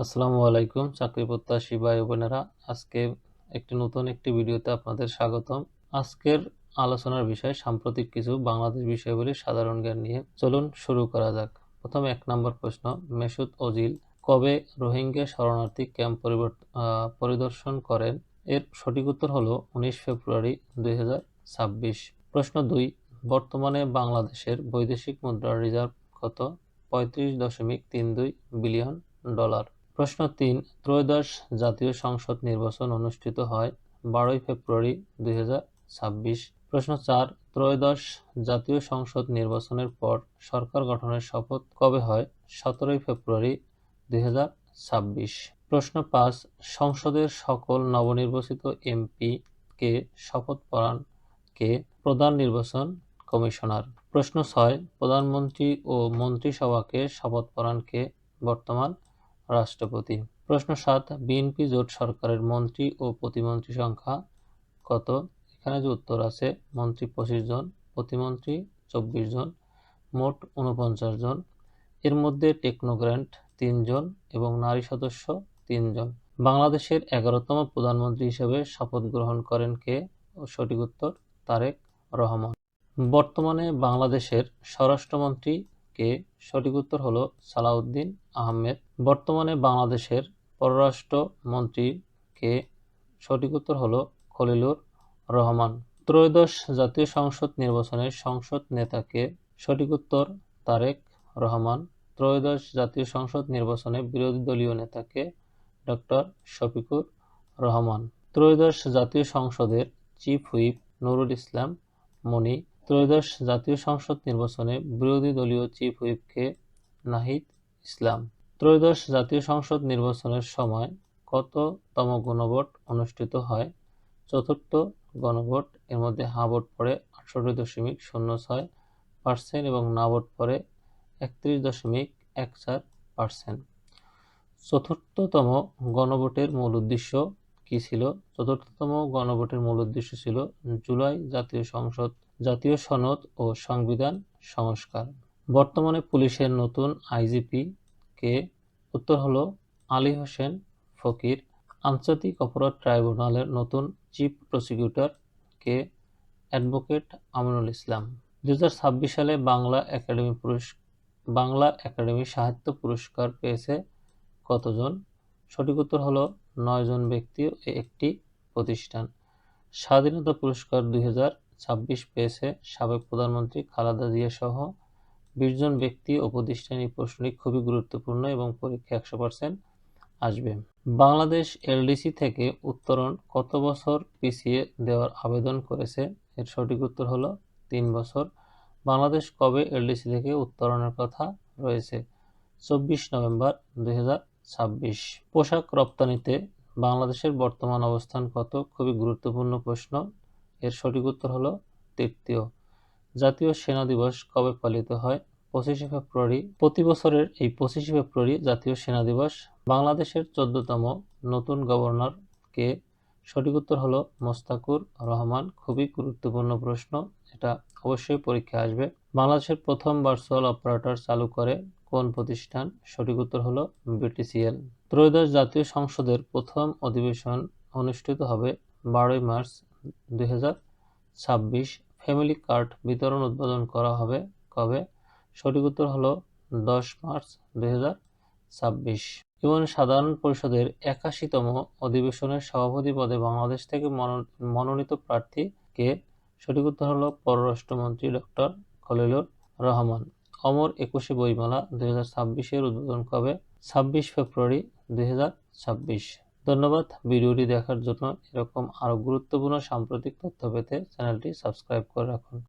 আসসালামু আলাইকুম চাকরি প্রত্যাশী ভাই বোনেরা। আজকে নতুন একটি ভিডিওতে আপনাদের স্বাগতম। আজকের আলোচনার বিষয় সাম্প্রতিক কিছু বাংলাদেশ বিষয়াবলীর সাধারণ জ্ঞান নিয়ে। চলুন শুরু করা যাক। প্রথমে 1 নম্বর প্রশ্ন, মেসুত ওজিল কবে রোহিঙ্গা শরণার্থী ক্যাম্প পরিদর্শন করেন? এর সঠিক উত্তর হলো 19 ফেব্রুয়ারি 2026। প্রশ্ন 2, বর্তমানে বাংলাদেশের বৈদেশিক মুদ্রার রিজার্ভ কত? 35.32 বিলিয়ন ডলার। প্রশ্ন 3, ত্রয়োদশ জাতীয় সংসদ নির্বাচন অনুষ্ঠিত হয় 12 ফেব্রুয়ারি 2026। প্রশ্ন 4, ত্রয়োদশ জাতীয় সংসদ নির্বাচনের পর সরকার গঠনের শপথ কবে হয়? 17 ফেব্রুয়ারি 2026। প্রশ্ন 5, সংসদের সকল নবনির্বাচিত এমপি কে শপথ পড়ান কে? প্রধান নির্বাচন কমিশনার। প্রশ্ন 6, প্রধানমন্ত্রী ও মন্ত্রিসভাকে শপথ পড়ান কে? বর্তমান রাষ্ট্রপতি। প্রশ্ন 7, বিএনপি জোট সরকারের মন্ত্রী ও প্রতিমন্ত্রী সংখ্যা কত? এখানে যে উত্তর আছে, মন্ত্রী 25 জন, প্রতিমন্ত্রী 24 জন, মোট 49 জন। এর মধ্যে টেকনোক্র্যাট 3 জন এবং নারী সদস্য 3 জন। বাংলাদেশের 11তম প্রধানমন্ত্রী হিসেবে শপথ গ্রহণ করেন কে? সঠিক উত্তর তারেক রহমান। বর্তমানে বাংলাদেশের স্বরাষ্ট্রমন্ত্রী কে? সঠিক উত্তর হলো সালাউদ্দিন আহমেদ। বর্তমানে বাংলাদেশের পররাষ্ট্র মন্ত্রী কে? সঠিক উত্তর হলো খলিলুর রহমান। ত্রয়োদশ জাতীয় সংসদ নির্বাচনের সংসদ নেতা কে? সঠিক উত্তর তারেক রহমান। ত্রয়োদশ জাতীয় সংসদ নির্বাচনে বিরোধী দলীয় নেতা কে? ডক্টর শফিকুর রহমান। ত্রয়োদশ জাতীয় সংসদের চিফ হুইপ নুরুল ইসলাম মনি। ত্রয়োদশ জাতীয় সংসদ নির্বাচনে বিরোধী দলীয় চিফ হুইপ কে? নাহিদ ইসলাম। ত্রয়োদশ জাতীয় সংসদ নির্বাচনের সময় কততম গণভোট অনুষ্ঠিত হয়? চতুর্থ গণভোট। এর মধ্যে হ্যাঁ ভোট পড়ে 68.06% এবং না ভোট পড়ে 31.14%। চতুর্থতম গণভোটের মূল উদ্দেশ্য কি ছিল? চতুর্থতম গণভোটের মূল উদ্দেশ্য ছিল জুলাই জাতীয় সনদ ও সংবিধান সংস্কার। বর্তমানে পুলিশের নতুন আইজিপি কে? উত্তর হলো আলী হোসেন ফকির। আন্তর্জাতিক অপরাধ ট্রাইব্যুনালের নতুন চিফ প্রসিকিউটর কে? অ্যাডভোকেট আমিনুল ইসলাম। 2026 সালে বাংলা একাডেমি সাহিত্য পুরস্কার পেয়েছে কতজন? সঠিক উত্তর হলো 9 জন ব্যক্তি ও একটি প্রতিষ্ঠান। স্বাধীনতা পুরস্কার 2026 পেয়েছে সাবেক প্রধানমন্ত্রী খালেদা জিয়া সহ 20 জন ব্যক্তি ও প্রতিষ্ঠান। এই প্রশ্নটি খুবই গুরুত্বপূর্ণ এবং পরীক্ষা 100% আসবে। বাংলাদেশ এলডিসি থেকে উত্তরণ কত বছর পিছিয়ে দেওয়ার আবেদন করেছে? এর সঠিক উত্তর হলো 3 বছর। বাংলাদেশ কবে এলডিসি থেকে উত্তরণের কথা রয়েছে? 24 নভেম্বর 2026। পোশাক রপ্তানিতে বাংলাদেশের বর্তমান অবস্থান কত? খুবই গুরুত্বপূর্ণ প্রশ্ন। এর সঠিক উত্তর হলো তৃতীয়। জাতীয় সেনা দিবস কবে পালিত হয়? 25 ফেব্রুয়ারি। প্রতি বছরের এই 25 ফেব্রুয়ারি জাতীয় সেনা দিবস। বাংলাদেশের 14তম নতুন গভর্নর কে? সঠিক উত্তর হলো মোস্তাকুর রহমান। খুবই গুরুত্বপূর্ণ প্রশ্ন, এটা অবশ্যই পরীক্ষায় আসবে। বাংলাদেশের প্রথম ভার্চুয়াল অপারেটর চালু করে কোন প্রতিষ্ঠান? সঠিক উত্তর হলো বিটিসিএল। ত্রয়োদশ জাতীয় সংসদের প্রথম অধিবেশন অনুষ্ঠিত হবে 12 মার্চ 2026। ফ্যামিলি কার্ড বিতরণ উদ্বোধন করা হবে কবে? সঠিক উত্তর হলো 10 মার্চ 2026। ইউএন সাধারণ পরিষদের 81তম অধিবেশনের সভাপতি পদে বাংলাদেশ থেকে মনোনীত প্রার্থী কে? সঠিক উত্তর হলো পররাষ্ট্রমন্ত্রী ডক্টর খলিলুর রহমান। অমর 21 বইমেলা 2026 এর উদ্বোধন কবে? 26 ফেব্রুয়ারি 2026। ধন্যবাদ ভিডিওটি দেখার জন্য। এরকম আরো গুরুত্বপূর্ণ সাম্প্রতিক তথ্য পেতে চ্যানেলটি সাবস্ক্রাইব করে রাখুন।